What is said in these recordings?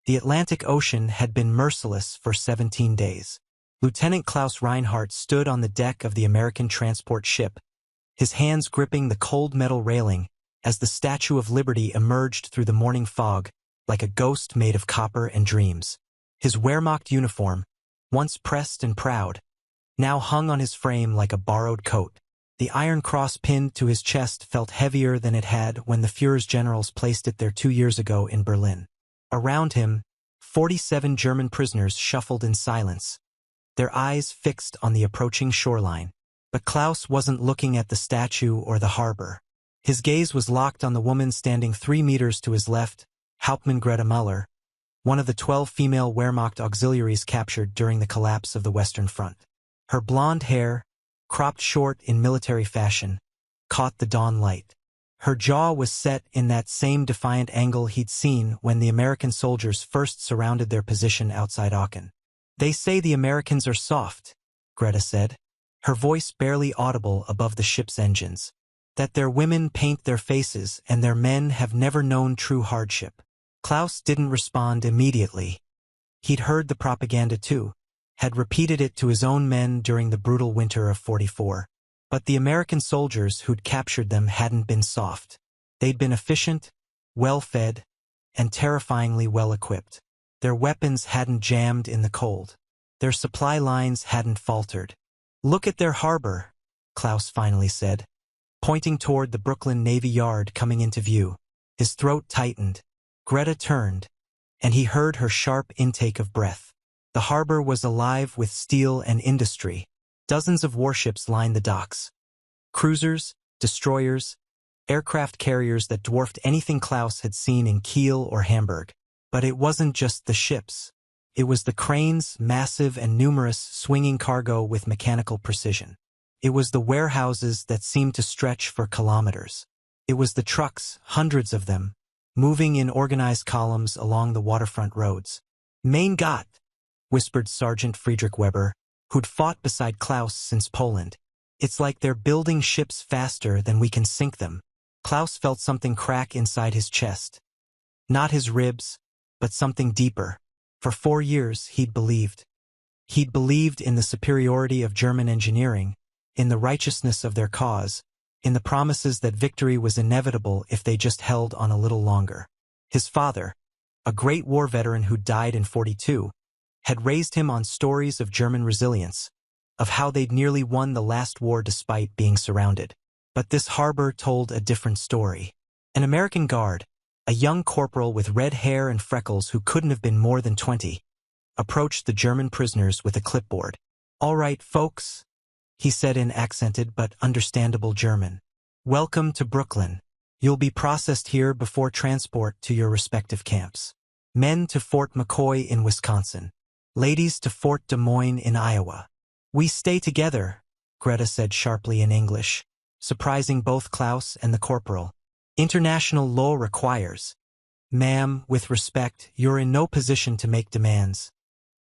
The Atlantic Ocean had been merciless for 17 days. Lieutenant Klaus Reinhardt stood on the deck of the American transport ship, his hands gripping the cold metal railing as the Statue of Liberty emerged through the morning fog like a ghost made of copper and dreams. His Wehrmacht uniform, once pressed and proud, now hung on his frame like a borrowed coat. The iron cross pinned to his chest felt heavier than it had when the Führer's generals placed it there 2 years ago in Berlin. Around him, 47 German prisoners shuffled in silence, their eyes fixed on the approaching shoreline. But Klaus wasn't looking at the statue or the harbor. His gaze was locked on the woman standing 3 meters to his left, Hauptmann Greta Müller, one of the 12 female Wehrmacht auxiliaries captured during the collapse of the Western Front. Her blonde hair, cropped short in military fashion, caught the dawn light. Her jaw was set in that same defiant angle he'd seen when the American soldiers first surrounded their position outside Aachen. "They say the Americans are soft," Greta said, her voice barely audible above the ship's engines. "That their women paint their faces and their men have never known true hardship." Klaus didn't respond immediately. He'd heard the propaganda too, had repeated it to his own men during the brutal winter of '44. But the American soldiers who'd captured them hadn't been soft. They'd been efficient, well-fed, and terrifyingly well-equipped. Their weapons hadn't jammed in the cold. Their supply lines hadn't faltered. "Look at their harbor," Klaus finally said, pointing toward the Brooklyn Navy Yard coming into view. His throat tightened. Greta turned, and he heard her sharp intake of breath. The harbor was alive with steel and industry. Dozens of warships lined the docks. Cruisers, destroyers, aircraft carriers that dwarfed anything Klaus had seen in Kiel or Hamburg. But it wasn't just the ships. It was the cranes, massive and numerous, swinging cargo with mechanical precision. It was the warehouses that seemed to stretch for kilometers. It was the trucks, hundreds of them, moving in organized columns along the waterfront roads. "Mein Gott," whispered Sergeant Friedrich Weber, who'd fought beside Klaus since Poland. "It's like they're building ships faster than we can sink them." Klaus felt something crack inside his chest. Not his ribs, but something deeper. For 4 years, he'd believed. He'd believed in the superiority of German engineering, in the righteousness of their cause, in the promises that victory was inevitable if they just held on a little longer. His father, a great war veteran who died in '42, had raised him on stories of German resilience, of how they'd nearly won the last war despite being surrounded. But this harbor told a different story. An American guard, a young corporal with red hair and freckles who couldn't have been more than 20, approached the German prisoners with a clipboard. "All right, folks," he said in accented but understandable German. "Welcome to Brooklyn. You'll be processed here before transport to your respective camps. Men to Fort McCoy in Wisconsin. Ladies to Fort Des Moines in Iowa." "We stay together," Greta said sharply in English, surprising both Klaus and the corporal. "International law requires." "Ma'am, with respect, you're in no position to make demands."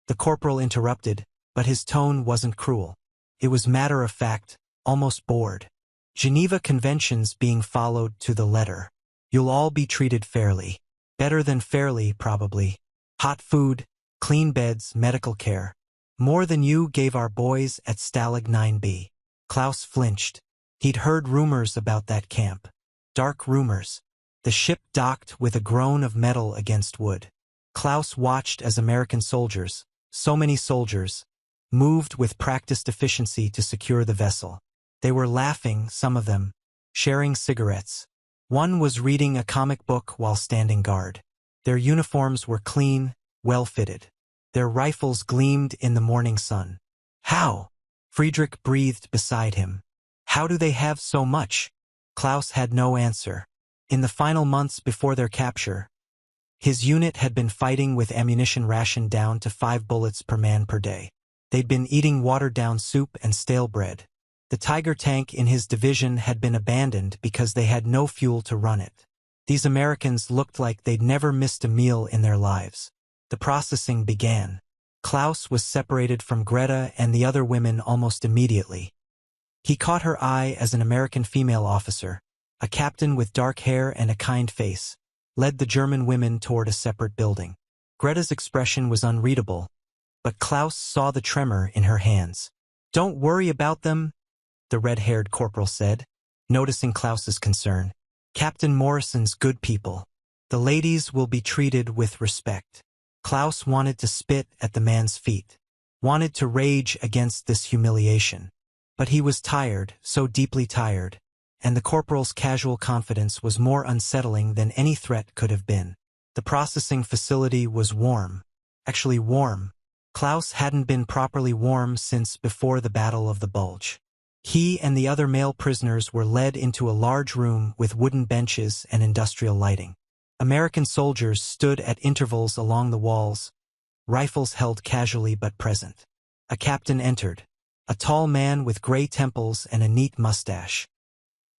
The corporal interrupted, but his tone wasn't cruel. It was matter-of-fact, almost bored. "Geneva Conventions being followed to the letter. You'll all be treated fairly. Better than fairly, probably. Hot food, clean beds, medical care. More than you gave our boys at Stalag 9B. Klaus flinched. He'd heard rumors about that camp. Dark rumors. The ship docked with a groan of metal against wood. Klaus watched as American soldiers, so many soldiers, moved with practiced efficiency to secure the vessel. They were laughing, some of them, sharing cigarettes. One was reading a comic book while standing guard. Their uniforms were clean, well-fitted. Their rifles gleamed in the morning sun. "How?" Friedrich breathed beside him. "How do they have so much?" Klaus had no answer. In the final months before their capture, his unit had been fighting with ammunition rationed down to 5 bullets per man per day. They'd been eating watered-down soup and stale bread. The Tiger tank in his division had been abandoned because they had no fuel to run it. These Americans looked like they'd never missed a meal in their lives. The processing began. Klaus was separated from Greta and the other women almost immediately. He caught her eye as an American female officer, a captain with dark hair and a kind face, led the German women toward a separate building. Greta's expression was unreadable, but Klaus saw the tremor in her hands. "Don't worry about them," the red-haired corporal said, noticing Klaus's concern. "Captain Morrison's good people. The ladies will be treated with respect." Klaus wanted to spit at the man's feet, wanted to rage against this humiliation. But he was tired, so deeply tired, and the corporal's casual confidence was more unsettling than any threat could have been. The processing facility was warm. Actually warm. Klaus hadn't been properly warm since before the Battle of the Bulge. He and the other male prisoners were led into a large room with wooden benches and industrial lighting. American soldiers stood at intervals along the walls, rifles held casually but present. A captain entered, a tall man with gray temples and a neat mustache.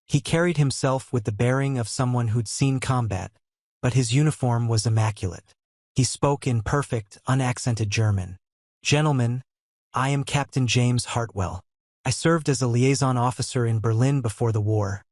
He carried himself with the bearing of someone who'd seen combat, but his uniform was immaculate. He spoke in perfect, unaccented German. "Gentlemen, I am Captain James Hartwell. I served as a liaison officer in Berlin before the war.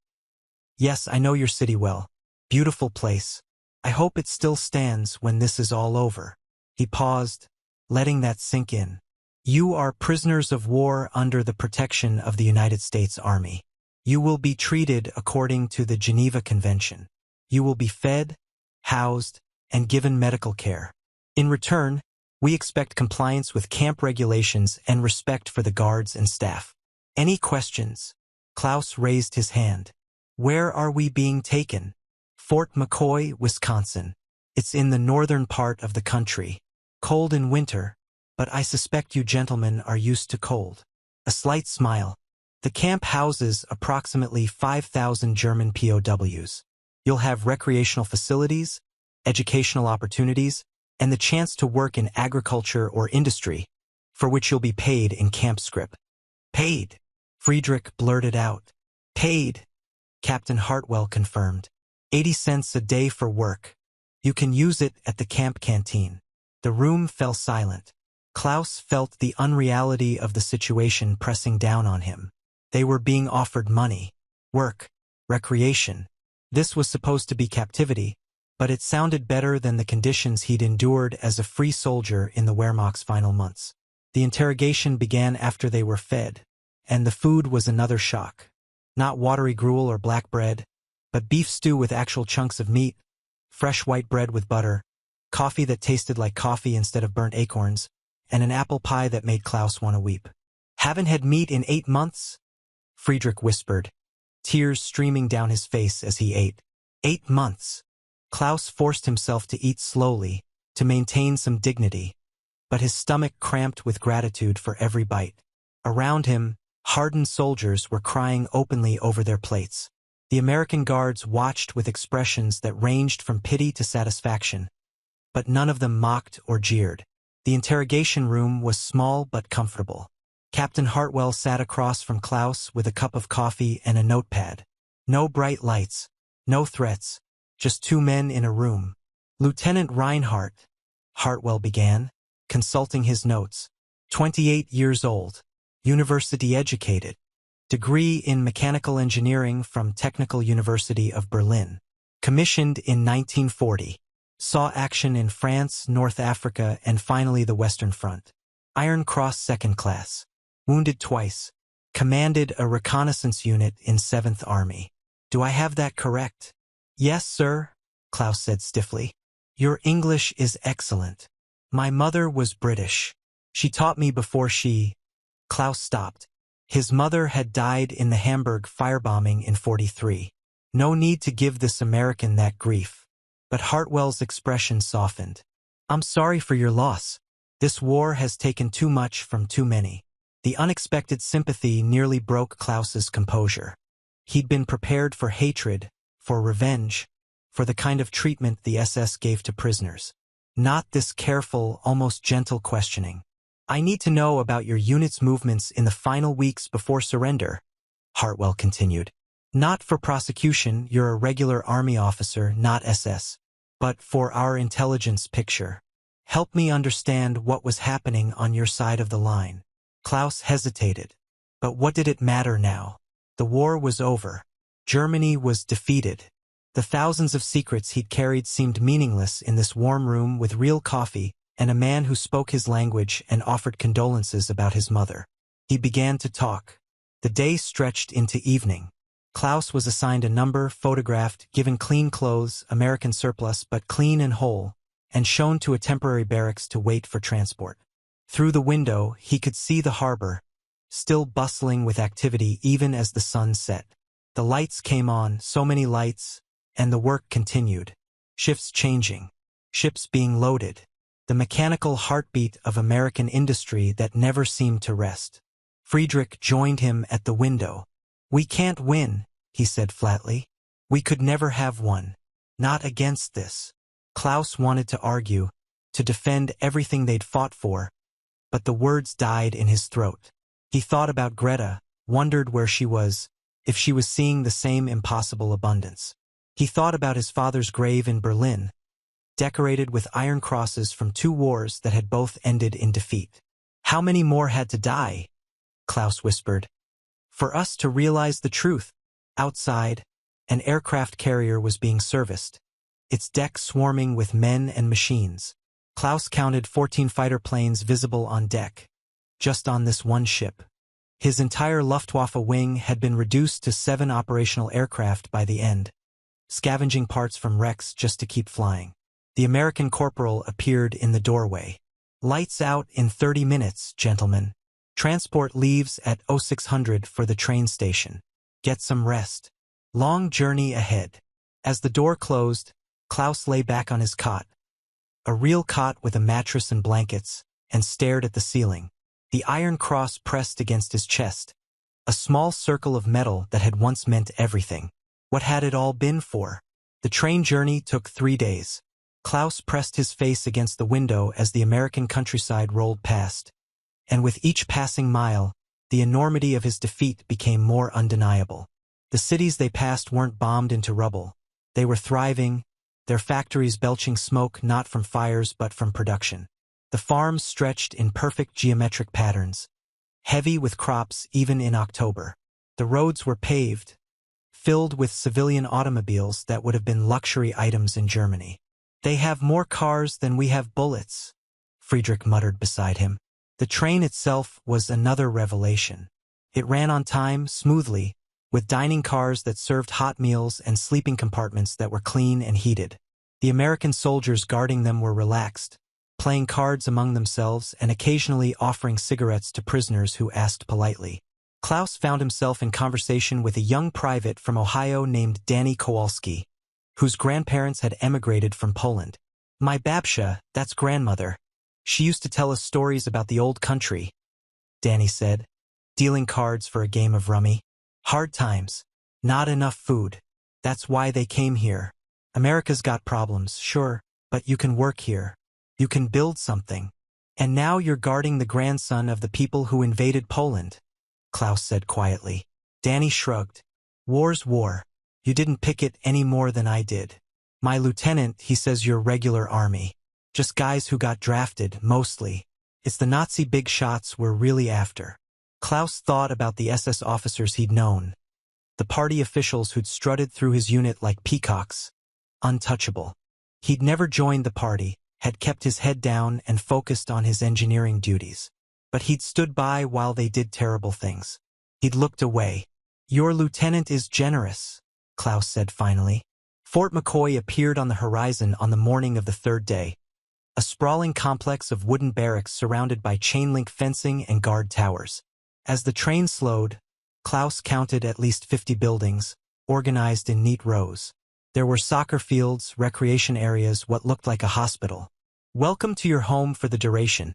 Yes, I know your city well. Beautiful place. I hope it still stands when this is all over." He paused, letting that sink in. "You are prisoners of war under the protection of the United States Army. You will be treated according to the Geneva Convention. You will be fed, housed, and given medical care. In return, we expect compliance with camp regulations and respect for the guards and staff. Any questions?" Klaus raised his hand. "Where are we being taken?" "Fort McCoy, Wisconsin. It's in the northern part of the country. Cold in winter, but I suspect you gentlemen are used to cold." A slight smile. "The camp houses approximately 5,000 German POWs. You'll have recreational facilities, educational opportunities, and the chance to work in agriculture or industry, for which you'll be paid in camp scrip." "Paid?" Friedrich blurted out. "Paid," Captain Hartwell confirmed. 80 cents a day for work. You can use it at the camp canteen." The room fell silent. Klaus felt the unreality of the situation pressing down on him. They were being offered money, work, recreation. This was supposed to be captivity, but it sounded better than the conditions he'd endured as a free soldier in the Wehrmacht's final months. The interrogation began after they were fed, and the food was another shock. Not watery gruel or black bread, but beef stew with actual chunks of meat, fresh white bread with butter, coffee that tasted like coffee instead of burnt acorns, and an apple pie that made Klaus want to weep. "Haven't had meat in 8 months?" Friedrich whispered, tears streaming down his face as he ate. 8 months. Klaus forced himself to eat slowly, to maintain some dignity, but his stomach cramped with gratitude for every bite. Around him, hardened soldiers were crying openly over their plates. The American guards watched with expressions that ranged from pity to satisfaction, but none of them mocked or jeered. The interrogation room was small but comfortable. Captain Hartwell sat across from Klaus with a cup of coffee and a notepad. No bright lights, no threats, just 2 men in a room. "Lieutenant Reinhardt," Hartwell began, consulting his notes. 28 years old, university educated. Degree in mechanical engineering from Technical University of Berlin. Commissioned in 1940. Saw action in France, North Africa, and finally the Western Front. Iron Cross 2nd class. Wounded twice. Commanded a reconnaissance unit in 7th Army. Do I have that correct? "Yes, sir," Klaus said stiffly. "Your English is excellent. My mother was British. She taught me before she—" Klaus stopped. His mother had died in the Hamburg firebombing in 43. No need to give this American that grief. But Hartwell's expression softened. "I'm sorry for your loss. This war has taken too much from too many." The unexpected sympathy nearly broke Klaus's composure. He'd been prepared for hatred, for revenge, for the kind of treatment the SS gave to prisoners. Not this careful, almost gentle questioning. "I need to know about your unit's movements in the final weeks before surrender," Hartwell continued. "Not for prosecution, you're a regular Army officer, not SS. But for our intelligence picture. Help me understand what was happening on your side of the line." Klaus hesitated. But what did it matter now? The war was over. Germany was defeated. The thousands of secrets he'd carried seemed meaningless in this warm room with real coffee and a man who spoke his language and offered condolences about his mother. He began to talk. The day stretched into evening. Klaus was assigned a number, photographed, given clean clothes, American surplus but clean and whole, and shown to a temporary barracks to wait for transport. Through the window, he could see the harbor, still bustling with activity even as the sun set. The lights came on, so many lights, and the work continued. Shifts changing. Ships being loaded. The mechanical heartbeat of American industry that never seemed to rest. Friedrich joined him at the window. "We can't win," he said flatly. "We could never have won. Not against this." Klaus wanted to argue, to defend everything they'd fought for, but the words died in his throat. He thought about Greta, wondered where she was, if she was seeing the same impossible abundance. He thought about his father's grave in Berlin, decorated with iron crosses from 2 wars that had both ended in defeat. "How many more had to die?" Klaus whispered. "For us to realize the truth." Outside, an aircraft carrier was being serviced, its deck swarming with men and machines. Klaus counted 14 fighter planes visible on deck, just on this one ship. His entire Luftwaffe wing had been reduced to 7 operational aircraft by the end, scavenging parts from wrecks just to keep flying. The American corporal appeared in the doorway. "Lights out in 30 minutes, gentlemen. Transport leaves at 0600 for the train station. Get some rest. Long journey ahead." As the door closed, Klaus lay back on his cot, a real cot with a mattress and blankets, and stared at the ceiling. The iron cross pressed against his chest, a small circle of metal that had once meant everything. What had it all been for? The train journey took 3 days. Klaus pressed his face against the window as the American countryside rolled past, and with each passing mile, the enormity of his defeat became more undeniable. The cities they passed weren't bombed into rubble. They were thriving, their factories belching smoke not from fires but from production. The farms stretched in perfect geometric patterns, heavy with crops even in October. The roads were paved, filled with civilian automobiles that would have been luxury items in Germany. "They have more cars than we have bullets," Friedrich muttered beside him. The train itself was another revelation. It ran on time, smoothly, with dining cars that served hot meals and sleeping compartments that were clean and heated. The American soldiers guarding them were relaxed, playing cards among themselves and occasionally offering cigarettes to prisoners who asked politely. Klaus found himself in conversation with a young private from Ohio named Danny Kowalski, whose grandparents had emigrated from Poland. "My babcia, that's grandmother. She used to tell us stories about the old country," Danny said, dealing cards for a game of rummy. "Hard times. Not enough food. That's why they came here. America's got problems, sure, but you can work here. You can build something. And now you're guarding the grandson of the people who invaded Poland," Klaus said quietly. Danny shrugged. "War's war. You didn't pick it any more than I did. My lieutenant, he says you're regular army. Just guys who got drafted, mostly. It's the Nazi big shots we're really after." Klaus thought about the SS officers he'd known, the party officials who'd strutted through his unit like peacocks, untouchable. He'd never joined the party, had kept his head down and focused on his engineering duties. But he'd stood by while they did terrible things. He'd looked away. "Your lieutenant is generous," Klaus said finally. Fort McCoy appeared on the horizon on the morning of the 3rd day, a sprawling complex of wooden barracks surrounded by chain-link fencing and guard towers. As the train slowed, Klaus counted at least 50 buildings, organized in neat rows. There were soccer fields, recreation areas, what looked like a hospital. "Welcome to your home for the duration,"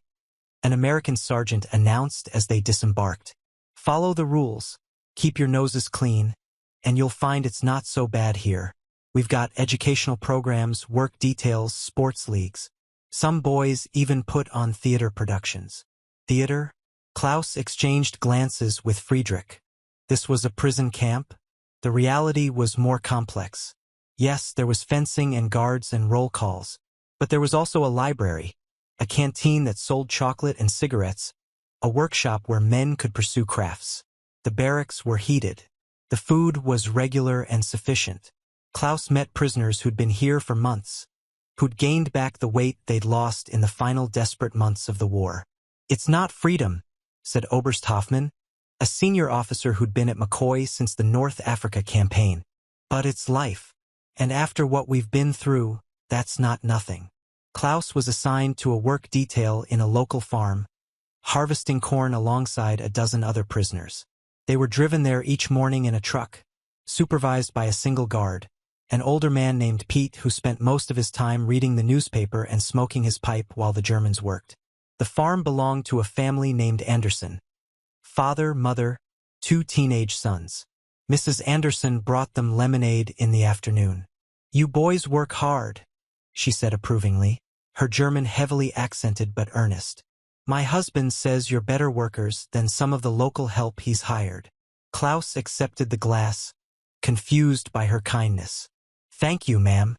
an American sergeant announced as they disembarked. "Follow the rules, keep your noses clean, and you'll find it's not so bad here. We've got educational programs, work details, sports leagues. Some boys even put on theater productions." Theater? Klaus exchanged glances with Friedrich. This was a prison camp? The reality was more complex. Yes, there was fencing and guards and roll calls, but there was also a library, a canteen that sold chocolate and cigarettes, a workshop where men could pursue crafts. The barracks were heated. The food was regular and sufficient. Klaus met prisoners who'd been here for months, who'd gained back the weight they'd lost in the final desperate months of the war. "It's not freedom," said Oberst Hoffman, a senior officer who'd been at McCoy since the North Africa campaign. "But it's life. And after what we've been through, that's not nothing." Klaus was assigned to a work detail in a local farm, harvesting corn alongside a dozen other prisoners. They were driven there each morning in a truck, supervised by a single guard, an older man named Pete who spent most of his time reading the newspaper and smoking his pipe while the Germans worked. The farm belonged to a family named Anderson. Father, mother, 2 teenage sons. Mrs. Anderson brought them lemonade in the afternoon. "You boys work hard," she said approvingly, her German heavily accented but earnest. "My husband says you're better workers than some of the local help he's hired." Klaus accepted the glass, confused by her kindness. "Thank you, ma'am.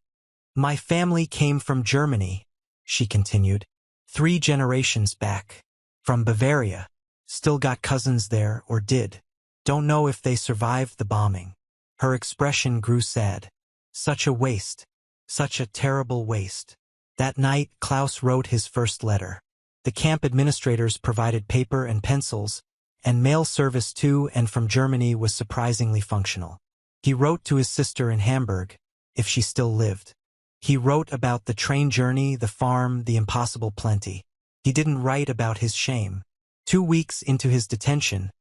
My family came from Germany," she continued. 3 generations back. From Bavaria. Still got cousins there, or did. Don't know if they survived the bombing." Her expression grew sad. Such a waste. Such a terrible waste. That night, Klaus wrote his first letter. The camp administrators provided paper and pencils, and mail service to and from Germany was surprisingly functional. He wrote to his sister in Hamburg, if she still lived. He wrote about the train journey, the farm, the impossible plenty. He didn't write about his shame. 2 weeks into his detention,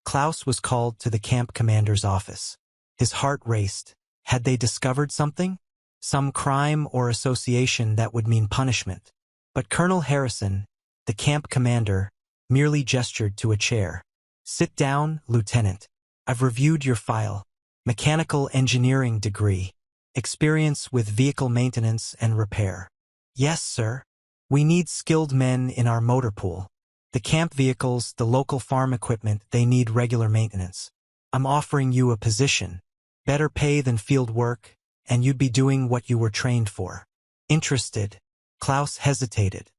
Klaus was called to the camp commander's office. His heart raced. Had they discovered something? Some crime or association that would mean punishment. But Colonel Harrison, the camp commander, merely gestured to a chair. "Sit down, Lieutenant. I've reviewed your file. Mechanical engineering degree. Experience with vehicle maintenance and repair." "Yes, sir. We need skilled men in our motor pool. The camp vehicles, the local farm equipment, they need regular maintenance. I'm offering you a position. Better pay than field work, and you'd be doing what you were trained for." Interested? Klaus hesitated.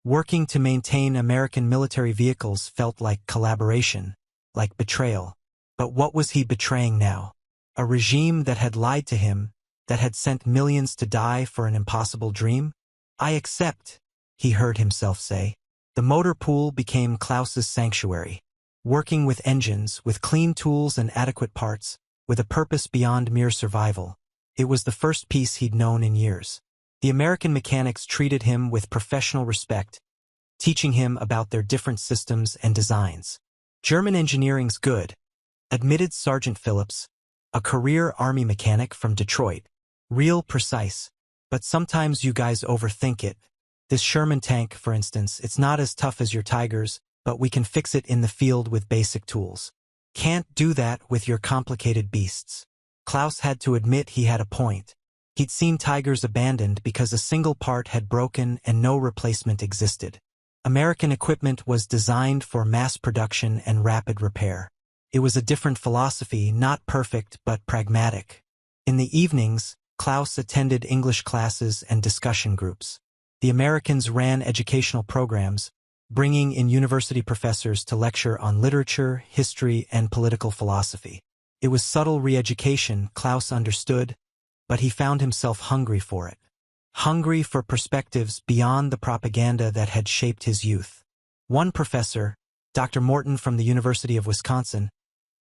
Working to maintain American military vehicles felt like collaboration, like betrayal. But what was he betraying now? A regime that had lied to him, that had sent millions to die for an impossible dream? "I accept," he heard himself say. The motor pool became Klaus's sanctuary. Working with engines, with clean tools and adequate parts, with a purpose beyond mere survival. It was the first peace he'd known in years. The American mechanics treated him with professional respect, teaching him about their different systems and designs. "German engineering's good," admitted Sergeant Phillips, a career Army mechanic from Detroit. "Real precise. But sometimes you guys overthink it. This Sherman tank, for instance, it's not as tough as your Tigers, but we can fix it in the field with basic tools. Can't do that with your complicated beasts." Klaus had to admit he had a point. He'd seen Tigers abandoned because a single part had broken and no replacement existed. American equipment was designed for mass production and rapid repair. It was a different philosophy, not perfect but pragmatic. In the evenings, Klaus attended English classes and discussion groups. The Americans ran educational programs, bringing in university professors to lecture on literature, history, and political philosophy. It was subtle re-education, Klaus understood, but he found himself hungry for it. Hungry for perspectives beyond the propaganda that had shaped his youth. One professor, Dr. Morton from the University of Wisconsin,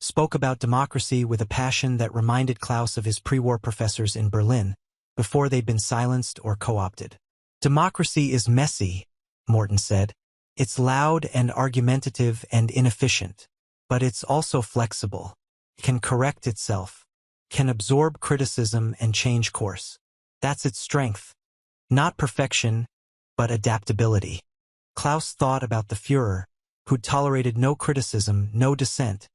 spoke about democracy with a passion that reminded Klaus of his pre-war professors in Berlin, before they'd been silenced or co-opted. "Democracy is messy," Morton said. "It's loud and argumentative and inefficient. But it's also flexible. It can correct itself, can absorb criticism and change course. That's its strength. Not perfection, but adaptability." Klaus thought about the Führer, who'd tolerated no criticism, no dissent,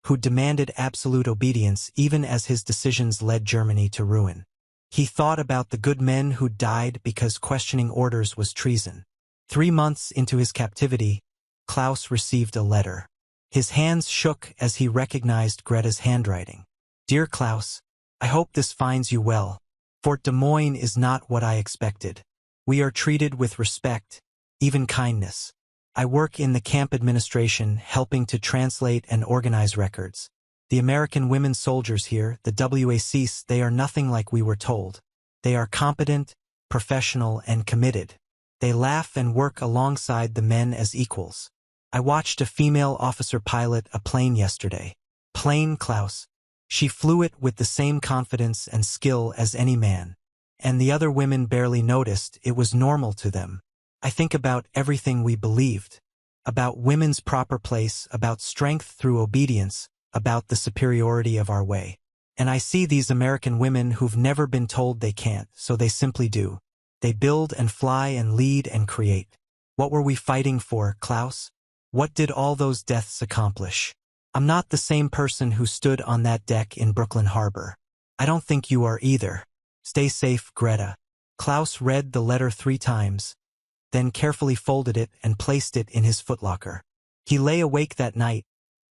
who demanded absolute obedience even as his decisions led Germany to ruin. He thought about the good men who died because questioning orders was treason. 3 months into his captivity, Klaus received a letter. His hands shook as he recognized Greta's handwriting. "Dear Klaus, I hope this finds you well. Fort Des Moines is not what I expected. We are treated with respect, even kindness. I work in the camp administration helping to translate and organize records. The American women soldiers here, the WACs, they are nothing like we were told. They are competent, professional, and committed. They laugh and work alongside the men as equals. I watched a female officer pilot a plane yesterday. Plane, Klaus. She flew it with the same confidence and skill as any man. And the other women barely noticed. It was normal to them. I think about everything we believed. About women's proper place, about strength through obedience, about the superiority of our way. And I see these American women who've never been told they can't, so they simply do. They build and fly and lead and create. What were we fighting for, Klaus? What did all those deaths accomplish? I'm not the same person who stood on that deck in Brooklyn Harbor. I don't think you are either. Stay safe, Greta. Klaus read the letter 3 times, then carefully folded it and placed it in his footlocker. He lay awake that night,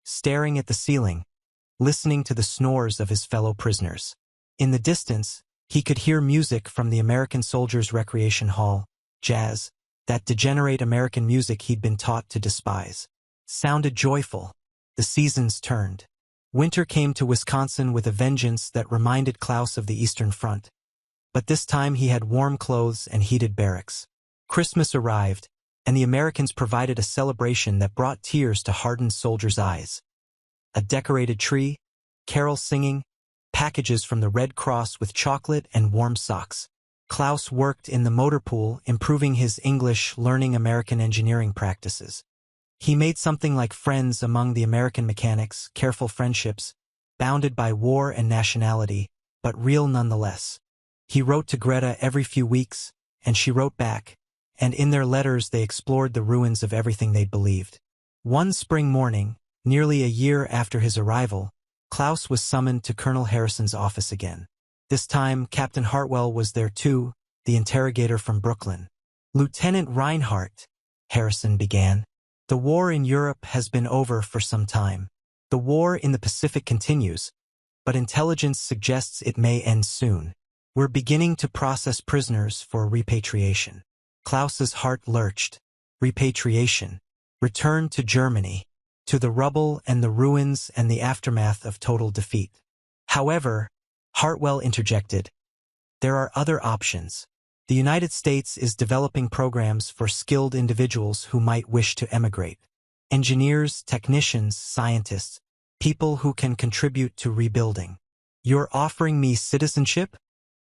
staring at the ceiling, listening to the snores of his fellow prisoners. In the distance, he could hear music from the American Soldiers' Recreation Hall, jazz, that degenerate American music he'd been taught to despise. Sounded joyful. The seasons turned. Winter came to Wisconsin with a vengeance that reminded Klaus of the Eastern Front. But this time he had warm clothes and heated barracks. Christmas arrived, and the Americans provided a celebration that brought tears to hardened soldiers' eyes. A decorated tree, carols singing, packages from the Red Cross with chocolate and warm socks. Klaus worked in the motor pool, improving his English, learning American engineering practices. He made something like friends among the American mechanics, careful friendships, bounded by war and nationality, but real nonetheless. He wrote to Greta every few weeks, and she wrote back, and in their letters they explored the ruins of everything they'd believed. One spring morning, nearly a year after his arrival, Klaus was summoned to Colonel Harrison's office again. This time, Captain Hartwell was there too, the interrogator from Brooklyn. "Lieutenant Reinhardt," Harrison began, "the war in Europe has been over for some time. The war in the Pacific continues, but intelligence suggests it may end soon. We're beginning to process prisoners for repatriation." Klaus's heart lurched. Repatriation. Return to Germany. To the rubble and the ruins and the aftermath of total defeat. However, Hartwell interjected, there are other options. The United States is developing programs for skilled individuals who might wish to emigrate. Engineers, technicians, scientists, people who can contribute to rebuilding. "You're offering me citizenship?"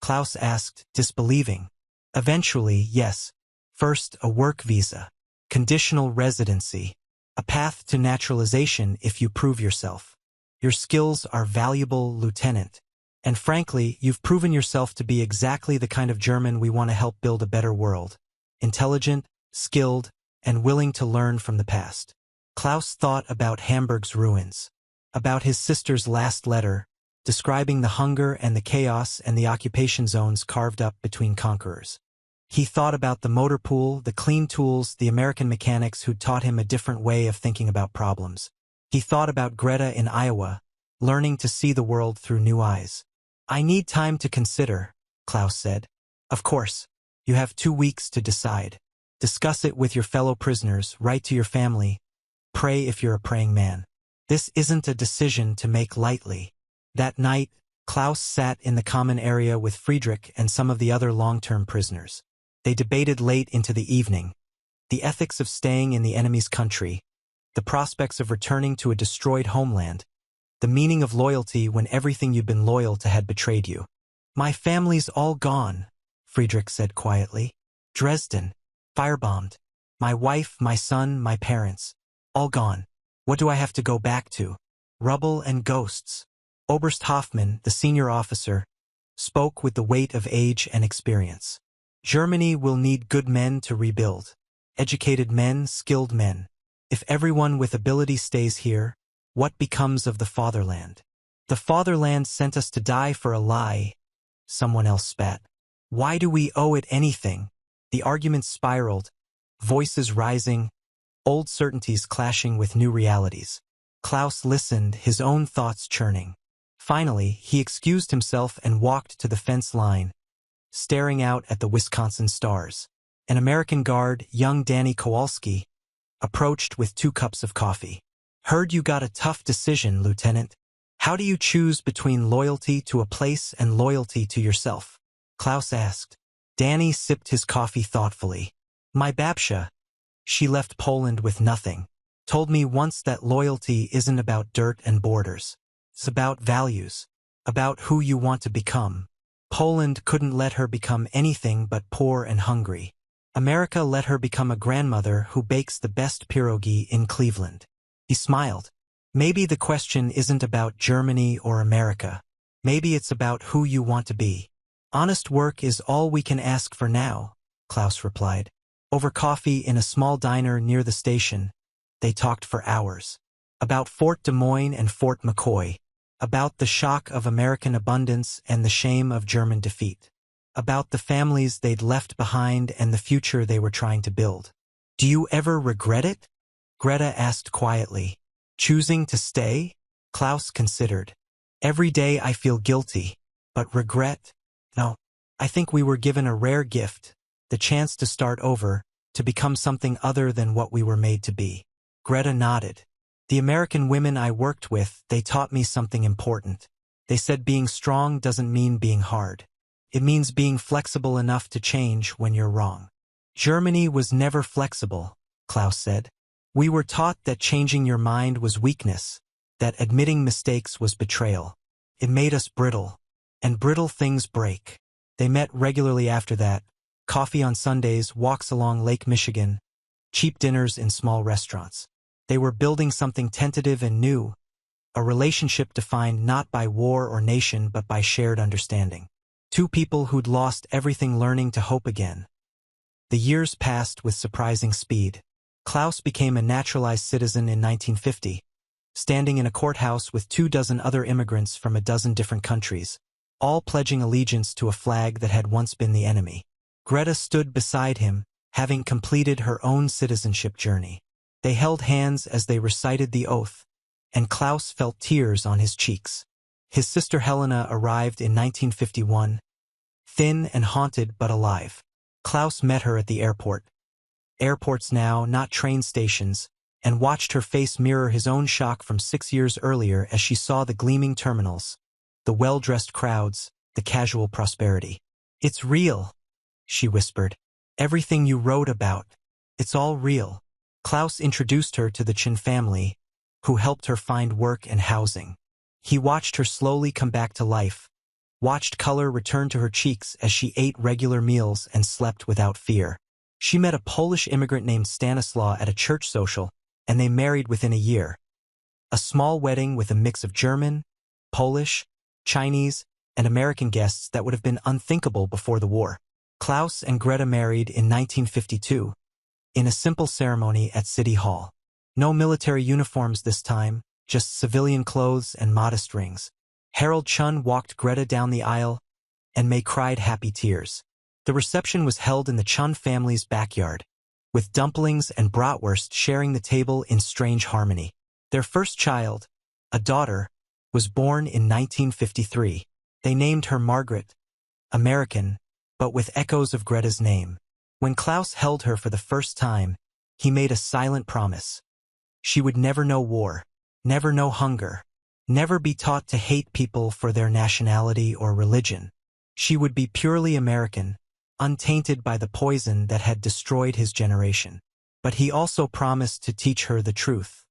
Klaus asked, disbelieving. "Eventually, yes. First, a work visa. Conditional residency. A path to naturalization if you prove yourself. Your skills are valuable, Lieutenant. And frankly, you've proven yourself to be exactly the kind of German we want to help build a better world. Intelligent, skilled, and willing to learn from the past." Klaus thought about Hamburg's ruins, about his sister's last letter, describing the hunger and the chaos and the occupation zones carved up between conquerors. He thought about the motor pool, the clean tools, the American mechanics who taught him a different way of thinking about problems. He thought about Greta in Iowa, learning to see the world through new eyes. "I need time to consider," Klaus said. "Of course. You have 2 weeks to decide. Discuss it with your fellow prisoners, write to your family, pray if you're a praying man. This isn't a decision to make lightly." That night, Klaus sat in the common area with Friedrich and some of the other long-term prisoners. They debated late into the evening. The ethics of staying in the enemy's country, the prospects of returning to a destroyed homeland, the meaning of loyalty when everything you've been loyal to had betrayed you. "My family's all gone," Friedrich said quietly. "Dresden, firebombed. My wife, my son, my parents, all gone. What do I have to go back to? Rubble and ghosts." Oberst Hoffmann, the senior officer, spoke with the weight of age and experience. "Germany will need good men to rebuild. Educated men, skilled men. If everyone with ability stays here, what becomes of the fatherland? The fatherland sent us to die for a lie," someone else spat. "Why do we owe it anything?" The arguments spiraled, voices rising, old certainties clashing with new realities. Klaus listened, his own thoughts churning. Finally, he excused himself and walked to the fence line, staring out at the Wisconsin stars. An American guard, young Danny Kowalski, approached with 2 cups of coffee. "Heard you got a tough decision, Lieutenant." How do you choose between loyalty to a place and loyalty to yourself? Klaus asked. Danny sipped his coffee thoughtfully. My babcia, she left Poland with nothing, told me once that loyalty isn't about dirt and borders. It's about values, about who you want to become. Poland couldn't let her become anything but poor and hungry. America let her become a grandmother who bakes the best pierogi in Cleveland. He smiled. Maybe the question isn't about Germany or America. Maybe it's about who you want to be. Honest work is all we can ask for now, Klaus replied. Over coffee in a small diner near the station, they talked for hours. About Fort Des Moines and Fort McCoy. About the shock of American abundance and the shame of German defeat. About the families they'd left behind and the future they were trying to build. Do you ever regret it? Greta asked quietly. Choosing to stay? Klaus considered. Every day I feel guilty, but regret? No. I think we were given a rare gift, the chance to start over, to become something other than what we were made to be. Greta nodded. The American women I worked with, they taught me something important. They said being strong doesn't mean being hard. It means being flexible enough to change when you're wrong. Germany was never flexible, Klaus said. We were taught that changing your mind was weakness, that admitting mistakes was betrayal. It made us brittle, and brittle things break. They met regularly after that, coffee on Sundays, walks along Lake Michigan, cheap dinners in small restaurants. They were building something tentative and new, a relationship defined not by war or nation but by shared understanding. Two people who'd lost everything learning to hope again. The years passed with surprising speed. Klaus became a naturalized citizen in 1950, standing in a courthouse with 24 other immigrants from 12 different countries, all pledging allegiance to a flag that had once been the enemy. Greta stood beside him, having completed her own citizenship journey. They held hands as they recited the oath, and Klaus felt tears on his cheeks. His sister Helena arrived in 1951, thin and haunted but alive. Klaus met her at the airport. Airports now, not train stations, and watched her face mirror his own shock from 6 years earlier as she saw the gleaming terminals, the well-dressed crowds, the casual prosperity. It's real, she whispered. Everything you wrote about, it's all real. Klaus introduced her to the Chen family, who helped her find work and housing. He watched her slowly come back to life, watched color return to her cheeks as she ate regular meals and slept without fear. She met a Polish immigrant named Stanislaw at a church social, and they married within a year. A small wedding with a mix of German, Polish, Chinese, and American guests that would have been unthinkable before the war. Klaus and Greta married in 1952, in a simple ceremony at City Hall. No military uniforms this time, just civilian clothes and modest rings. Harold Chen walked Greta down the aisle, and May cried happy tears. The reception was held in the Chen family's backyard, with dumplings and bratwurst sharing the table in strange harmony. Their first child, a daughter, was born in 1953. They named her Margaret, American, but with echoes of Greta's name. When Klaus held her for the first time, he made a silent promise. She would never know war, never know hunger, never be taught to hate people for their nationality or religion. She would be purely American, untainted by the poison that had destroyed his generation. But he also promised to teach her the truth.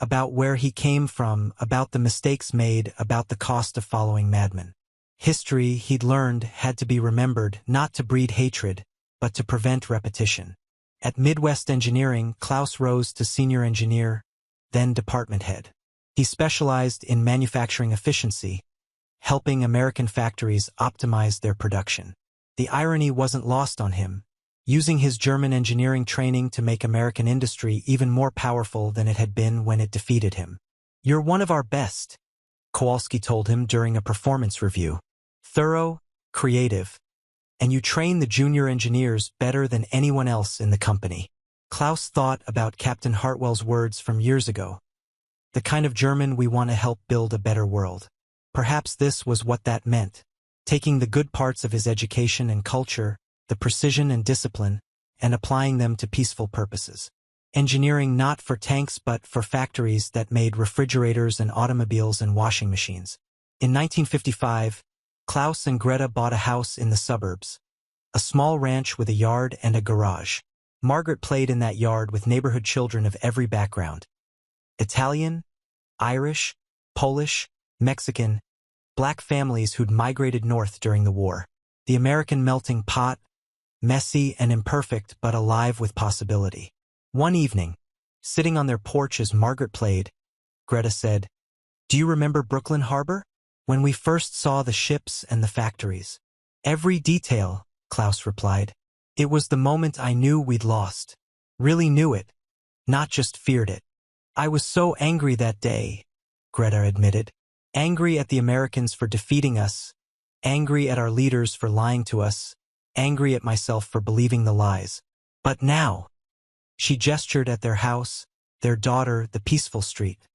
About where he came from, about the mistakes made, about the cost of following madmen. History, he'd learned, had to be remembered not to breed hatred, but to prevent repetition. At Midwest Engineering, Klaus rose to senior engineer, then department head. He specialized in manufacturing efficiency, helping American factories optimize their production. The irony wasn't lost on him, using his German engineering training to make American industry even more powerful than it had been when it defeated him. "You're one of our best," Kowalski told him during a performance review. "Thorough, creative, and you train the junior engineers better than anyone else in the company." Klaus thought about Captain Hartwell's words from years ago. The kind of German we want to help build a better world. Perhaps this was what that meant, taking the good parts of his education and culture, the precision and discipline, and applying them to peaceful purposes. Engineering not for tanks but for factories that made refrigerators and automobiles and washing machines. In 1955, Klaus and Greta bought a house in the suburbs, a small ranch with a yard and a garage. Margaret played in that yard with neighborhood children of every background: Italian, Irish, Polish, Mexican, black families who'd migrated north during the war. The American melting pot, messy and imperfect but alive with possibility. One evening, sitting on their porch as Margaret played, Greta said, "Do you remember Brooklyn Harbor? When we first saw the ships and the factories?" "Every detail," Klaus replied. "It was the moment I knew we'd lost. Really knew it, not just feared it. I was so angry that day," Greta admitted. "Angry at the Americans for defeating us, angry at our leaders for lying to us, angry at myself for believing the lies. But now," she gestured at their house, their daughter, the peaceful street.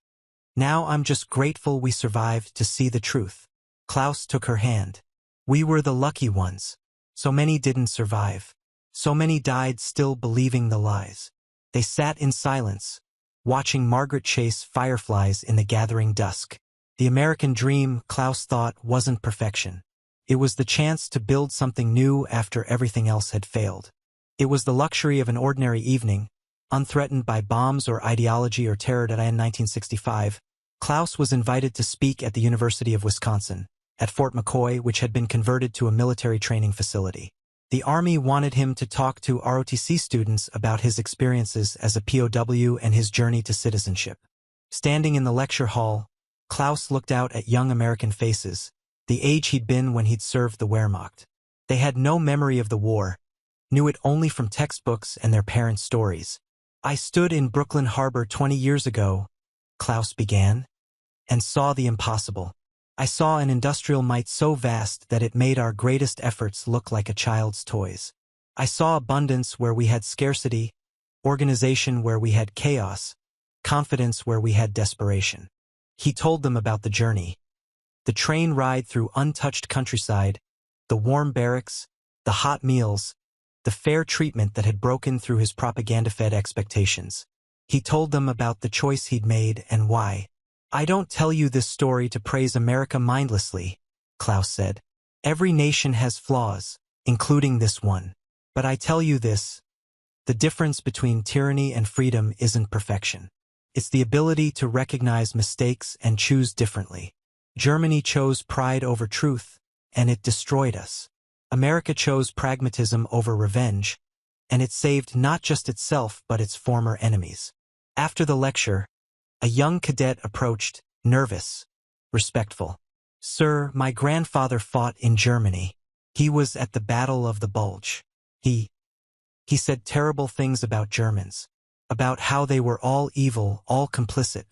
"Now I'm just grateful we survived to see the truth." Klaus took her hand. "We were the lucky ones. So many didn't survive. So many died still believing the lies." They sat in silence, watching Margaret chase fireflies in the gathering dusk. The American dream, Klaus thought, wasn't perfection. It was the chance to build something new after everything else had failed. It was the luxury of an ordinary evening, unthreatened by bombs or ideology or terror. In 1965, Klaus was invited to speak at the University of Wisconsin, at Fort McCoy, which had been converted to a military training facility. The Army wanted him to talk to ROTC students about his experiences as a POW and his journey to citizenship. Standing in the lecture hall, Klaus looked out at young American faces, the age he'd been when he'd served the Wehrmacht. They had no memory of the war, knew it only from textbooks and their parents' stories. "I stood in Brooklyn Harbor 20 years ago," Klaus began, "and saw the impossible. I saw an industrial might so vast that it made our greatest efforts look like a child's toys. I saw abundance where we had scarcity, organization where we had chaos, confidence where we had desperation." He told them about the journey. The train ride through untouched countryside, the warm barracks, the hot meals, the fair treatment that had broken through his propaganda-fed expectations. He told them about the choice he'd made and why. "I don't tell you this story to praise America mindlessly," Klaus said. "Every nation has flaws, including this one. But I tell you this: the difference between tyranny and freedom isn't perfection. It's the ability to recognize mistakes and choose differently. Germany chose pride over truth, and it destroyed us. America chose pragmatism over revenge, and it saved not just itself but its former enemies." After the lecture, a young cadet approached, nervous, respectful. "Sir, my grandfather fought in Germany. He was at the Battle of the Bulge. He said terrible things about Germans, about how they were all evil, all complicit.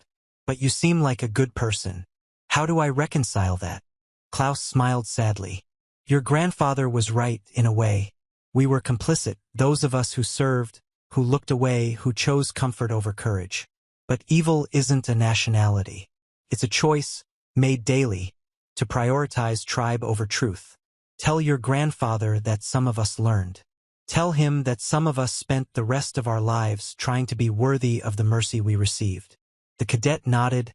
But you seem like a good person. How do I reconcile that?" Klaus smiled sadly. "Your grandfather was right, in a way. We were complicit, those of us who served, who looked away, who chose comfort over courage. But evil isn't a nationality. It's a choice, made daily, to prioritize tribe over truth. Tell your grandfather that some of us learned. Tell him that some of us spent the rest of our lives trying to be worthy of the mercy we received." The cadet nodded,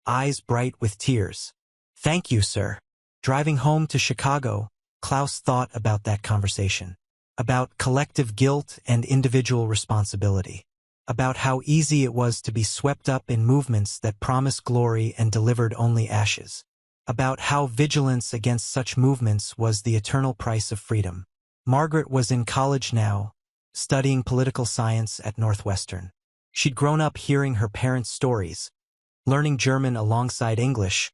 eyes bright with tears. "Thank you, sir." Driving home to Chicago, Klaus thought about that conversation, about collective guilt and individual responsibility, about how easy it was to be swept up in movements that promised glory and delivered only ashes, about how vigilance against such movements was the eternal price of freedom. Margaret was in college now, studying political science at Northwestern. She'd grown up hearing her parents' stories, learning German alongside English,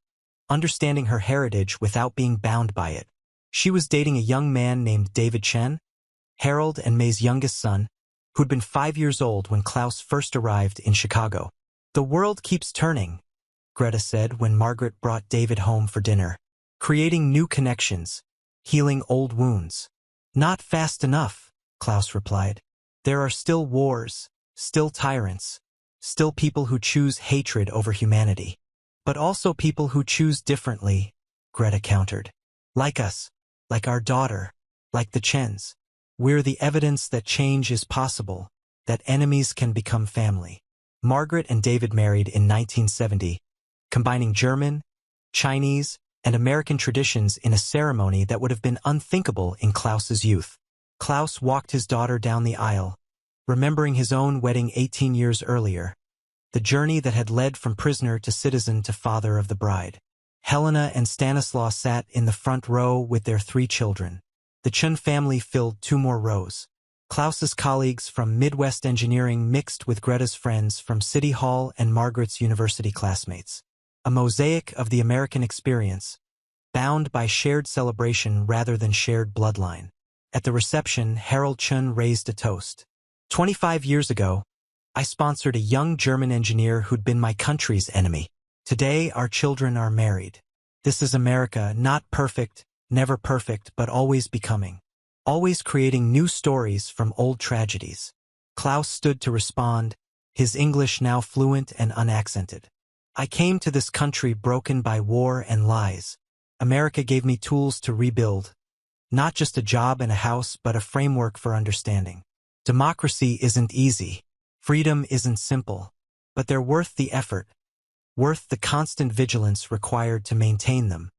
understanding her heritage without being bound by it. She was dating a young man named David Chen, Harold and May's youngest son, who'd been 5 years old when Klaus first arrived in Chicago. "The world keeps turning," Greta said when Margaret brought David home for dinner. "Creating new connections, healing old wounds." "Not fast enough," Klaus replied. "There are still wars, still tyrants, still people who choose hatred over humanity. But also people who choose differently," Greta countered. "Like us, like our daughter, like the Chens. We're the evidence that change is possible, that enemies can become family. Margaret and David married in 1970, combining German, Chinese, and American traditions in a ceremony that would have been unthinkable in Klaus's youth. Klaus walked his daughter down the aisle, remembering his own wedding 18 years earlier, the journey that had led from prisoner to citizen to father of the bride. Helena and Stanislaw sat in the front row with their 3 children. The Chen family filled 2 more rows. Klaus's colleagues from Midwest Engineering mixed with Greta's friends from City Hall and Margaret's university classmates. A mosaic of the American experience, bound by shared celebration rather than shared bloodline. At the reception, Harold Chen raised a toast. 25 years ago, I sponsored a young German engineer who'd been my country's enemy. Today, our children are married. This is America, not perfect, never perfect, but always becoming. Always creating new stories from old tragedies. Klaus stood to respond, his English now fluent and unaccented. I came to this country broken by war and lies. America gave me tools to rebuild. Not just a job and a house, but a framework for understanding. Democracy isn't easy. Freedom isn't simple. But they're worth the effort. Worth the constant vigilance required to maintain them.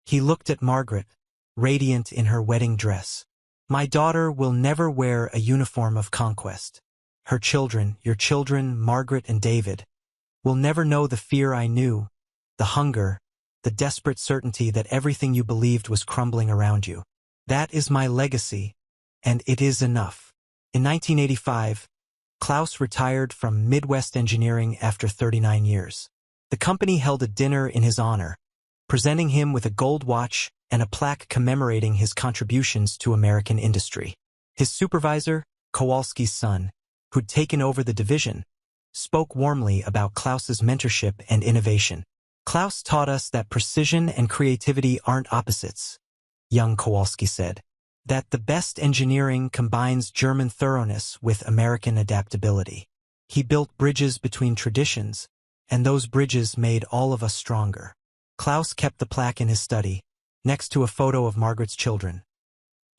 He looked at Margaret, radiant in her wedding dress. My daughter will never wear a uniform of conquest. Her children, your children, Margaret and David, will never know the fear I knew, the hunger, the desperate certainty that everything you believed was crumbling around you. That is my legacy, and it is enough. In 1985, Klaus retired from Midwest Engineering after 39 years. The company held a dinner in his honor, presenting him with a gold watch and a plaque commemorating his contributions to American industry. His supervisor, Kowalski's son, who'd taken over the division, spoke warmly about Klaus's mentorship and innovation. Klaus taught us that precision and creativity aren't opposites, young Kowalski said. That the best engineering combines German thoroughness with American adaptability. He built bridges between traditions, and those bridges made all of us stronger. Klaus kept the plaque in his study, next to a photo of Margaret's children.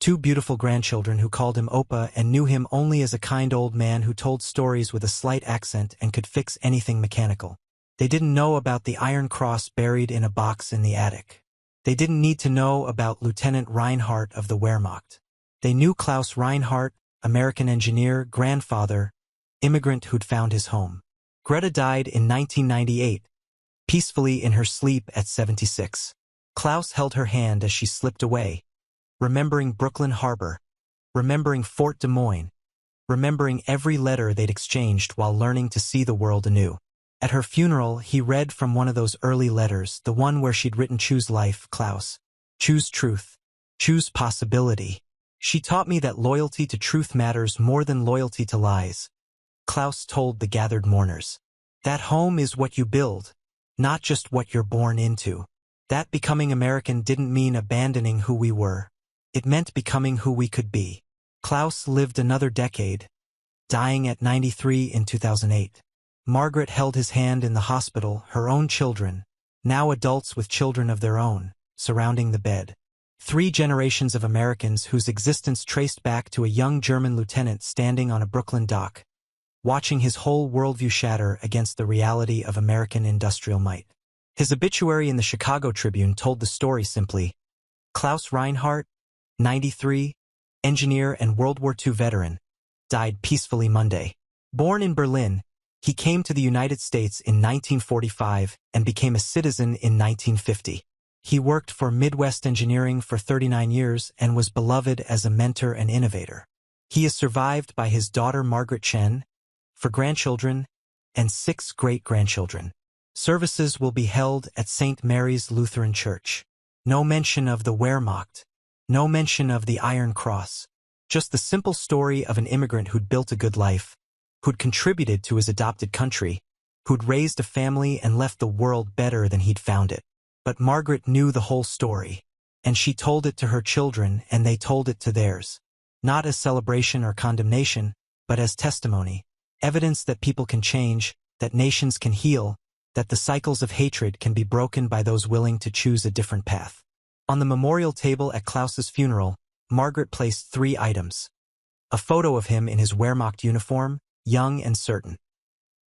2 beautiful grandchildren who called him Opa and knew him only as a kind old man who told stories with a slight accent and could fix anything mechanical. They didn't know about the Iron Cross buried in a box in the attic. They didn't need to know about Lieutenant Reinhardt of the Wehrmacht. They knew Klaus Reinhardt, American engineer, grandfather, immigrant who'd found his home. Greta died in 1998, peacefully in her sleep at 76. Klaus held her hand as she slipped away, remembering Brooklyn Harbor, remembering Fort Des Moines, remembering every letter they'd exchanged while learning to see the world anew. At her funeral, he read from one of those early letters, the one where she'd written, "Choose life, Klaus. Choose truth. Choose possibility. She taught me that loyalty to truth matters more than loyalty to lies." Klaus told the gathered mourners. That home is what you build, not just what you're born into. That becoming American didn't mean abandoning who we were. It meant becoming who we could be. Klaus lived another decade, dying at 93 in 2008. Margaret held his hand in the hospital, her own children, now adults with children of their own, surrounding the bed. 3 generations of Americans whose existence traced back to a young German lieutenant standing on a Brooklyn dock, watching his whole worldview shatter against the reality of American industrial might. His obituary in the Chicago Tribune told the story simply. Klaus Reinhardt, 93, engineer and World War II veteran, died peacefully Monday. Born in Berlin, he came to the United States in 1945 and became a citizen in 1950. He worked for Midwest Engineering for 39 years and was beloved as a mentor and innovator. He is survived by his daughter Margaret Chen, 4 grandchildren, and 6 great-grandchildren. Services will be held at St. Mary's Lutheran Church. No mention of the Wehrmacht. No mention of the Iron Cross. Just the simple story of an immigrant who'd built a good life, who'd contributed to his adopted country, who'd raised a family and left the world better than he'd found it. But Margaret knew the whole story, and she told it to her children and they told it to theirs. Not as celebration or condemnation, but as testimony. Evidence that people can change, that nations can heal, that the cycles of hatred can be broken by those willing to choose a different path. On the memorial table at Klaus's funeral, Margaret placed 3 items. A photo of him in his Wehrmacht uniform, young and certain.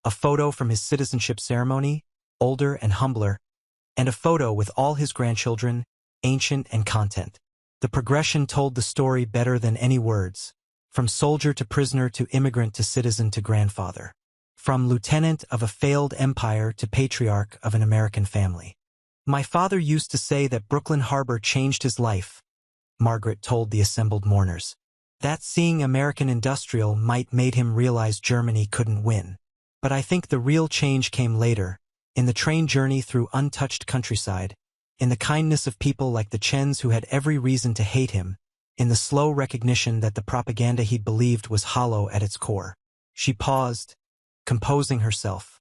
A photo from his citizenship ceremony, older and humbler, and a photo with all his grandchildren, ancient and content. The progression told the story better than any words, from soldier to prisoner to immigrant to citizen to grandfather, from lieutenant of a failed empire to patriarch of an American family. My father used to say that Brooklyn Harbor changed his life, Margaret told the assembled mourners. That seeing American industrial might made him realize Germany couldn't win. But I think the real change came later, in the train journey through untouched countryside, in the kindness of people like the Chens who had every reason to hate him, in the slow recognition that the propaganda he'd believed was hollow at its core. She paused, composing herself.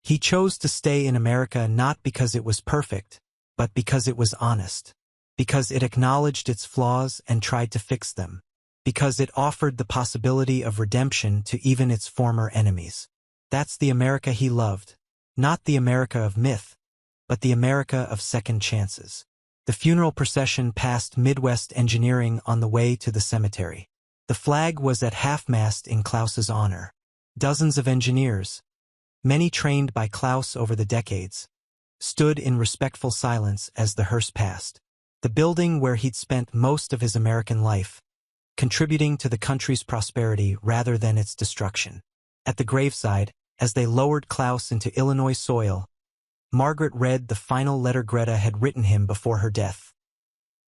He chose to stay in America not because it was perfect, but because it was honest, because it acknowledged its flaws and tried to fix them, because it offered the possibility of redemption to even its former enemies. That's the America he loved, not the America of myth, but the America of second chances. The funeral procession passed Midwest Engineering on the way to the cemetery. The flag was at half-mast in Klaus's honor. Dozens of engineers, many trained by Klaus over the decades, stood in respectful silence as the hearse passed. The building where he'd spent most of his American life, contributing to the country's prosperity rather than its destruction. At the graveside, as they lowered Klaus into Illinois soil, Margaret read the final letter Greta had written him before her death.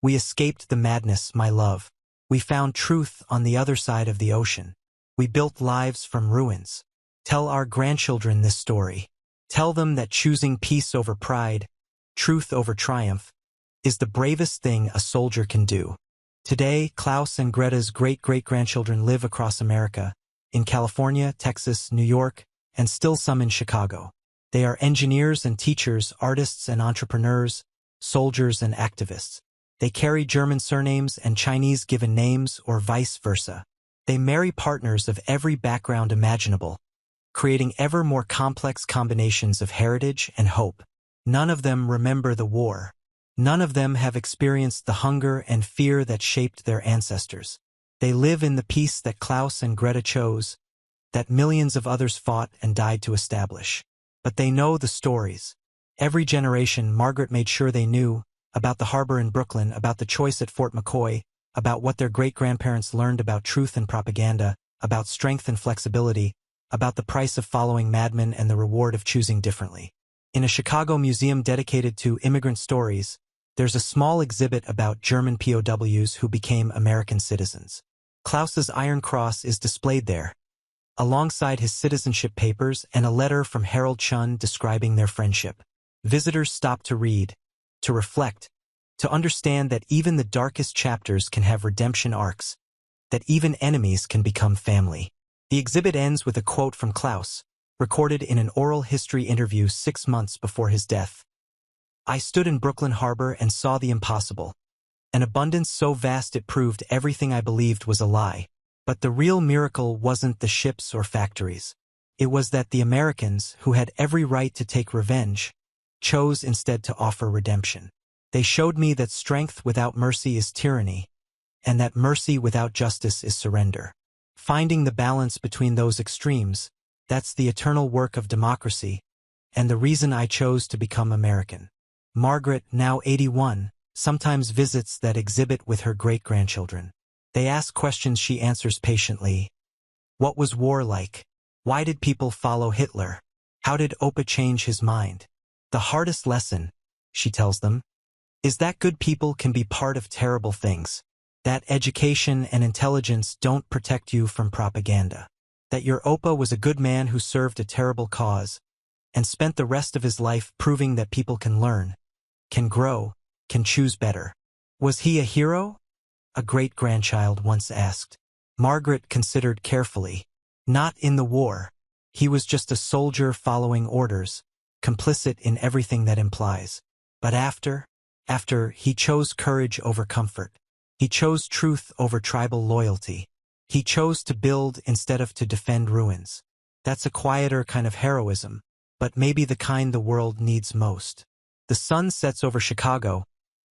We escaped the madness, my love. We found truth on the other side of the ocean. We built lives from ruins. Tell our grandchildren this story. Tell them that choosing peace over pride, truth over triumph, is the bravest thing a soldier can do. Today, Klaus and Greta's great-great-grandchildren live across America, in California, Texas, New York, and still some in Chicago. They are engineers and teachers, artists and entrepreneurs, soldiers and activists. They carry German surnames and Chinese given names or vice versa. They marry partners of every background imaginable, creating ever more complex combinations of heritage and hope. None of them remember the war. None of them have experienced the hunger and fear that shaped their ancestors. They live in the peace that Klaus and Greta chose, that millions of others fought and died to establish. But they know the stories. Every generation, Margaret made sure they knew about the harbor in Brooklyn, about the choice at Fort McCoy, about what their great-grandparents learned about truth and propaganda, about strength and flexibility, about the price of following madmen and the reward of choosing differently. In a Chicago museum dedicated to immigrant stories, there's a small exhibit about German POWs who became American citizens. Klaus's Iron Cross is displayed there, alongside his citizenship papers and a letter from Harold Chen describing their friendship. Visitors stop to read, to reflect, to understand that even the darkest chapters can have redemption arcs, that even enemies can become family. The exhibit ends with a quote from Klaus, recorded in an oral history interview 6 months before his death. I stood in Brooklyn Harbor and saw the impossible, an abundance so vast it proved everything I believed was a lie. But the real miracle wasn't the ships or factories. It was that the Americans, who had every right to take revenge, chose instead to offer redemption. They showed me that strength without mercy is tyranny, and that mercy without justice is surrender. Finding the balance between those extremes, that's the eternal work of democracy, and the reason I chose to become American. Margaret, now 81, sometimes visits that exhibit with her great-grandchildren. They ask questions she answers patiently. What was war like? Why did people follow Hitler? How did Opa change his mind? The hardest lesson, she tells them, is that good people can be part of terrible things. That education and intelligence don't protect you from propaganda. That your Opa was a good man who served a terrible cause, and spent the rest of his life proving that people can learn, can grow, can choose better. Was he a hero? A great-grandchild once asked. Margaret considered carefully. Not in the war. He was just a soldier following orders, complicit in everything that implies. But after, he chose courage over comfort. He chose truth over tribal loyalty. He chose to build instead of to defend ruins. That's a quieter kind of heroism, but maybe the kind the world needs most. The sun sets over Chicago,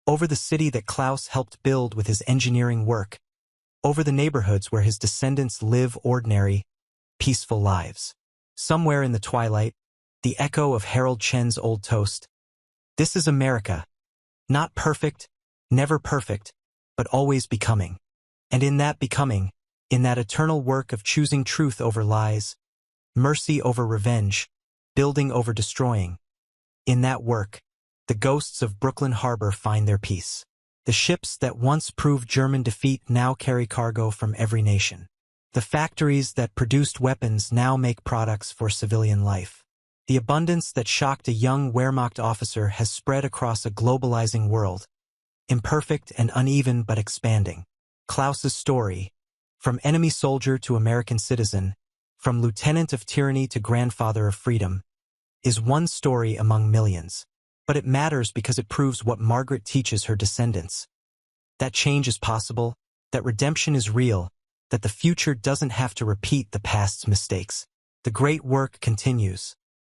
over the city that Klaus helped build with his engineering work, over the neighborhoods where his descendants live ordinary, peaceful lives. Somewhere in the twilight, the echo of Harold Chen's old toast, "This is America. Not perfect, never perfect, but always becoming." And in that becoming, in that eternal work of choosing truth over lies, mercy over revenge, building over destroying, in that work, the ghosts of Brooklyn Harbor find their peace. The ships that once proved German defeat now carry cargo from every nation. The factories that produced weapons now make products for civilian life. The abundance that shocked a young Wehrmacht officer has spread across a globalizing world, imperfect and uneven but expanding. Klaus's story, from enemy soldier to American citizen, from lieutenant of tyranny to grandfather of freedom, is one story among millions. But it matters because it proves what Margaret teaches her descendants. That change is possible, that redemption is real, that the future doesn't have to repeat the past's mistakes. The great work continues.